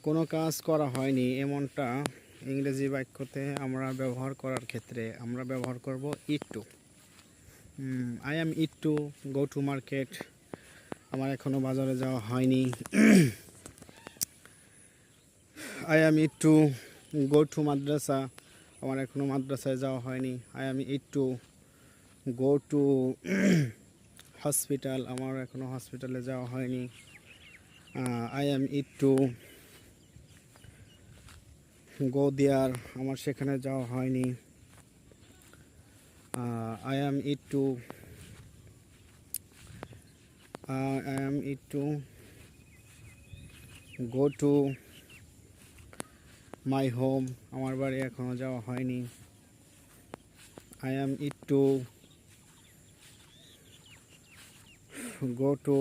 কোনো কাজ করা হয়নি এমনটা ইংরেজি বাক্যতে আমরা ব্যবহার করার ক্ষেত্রে আমরা ব্যবহার করব yet to. I am yet to go to market, আমার এখনও বাজারে যাওয়া হয়নি। I am yet to go to মাদ্রাসা, আমার এখনও মাদ্রাসায় যাওয়া হয়নি। I am yet to go to hospital, আমার এখনও হসপিটালে যাওয়া হয়নি। আই অ্যাম ইট টু গো দেয়ার, আমার সেখানে যাওয়া হয়নি। I am yet to go to my home, আমার বাড়ি এখনও যাওয়া হয়নি। I am yet to go two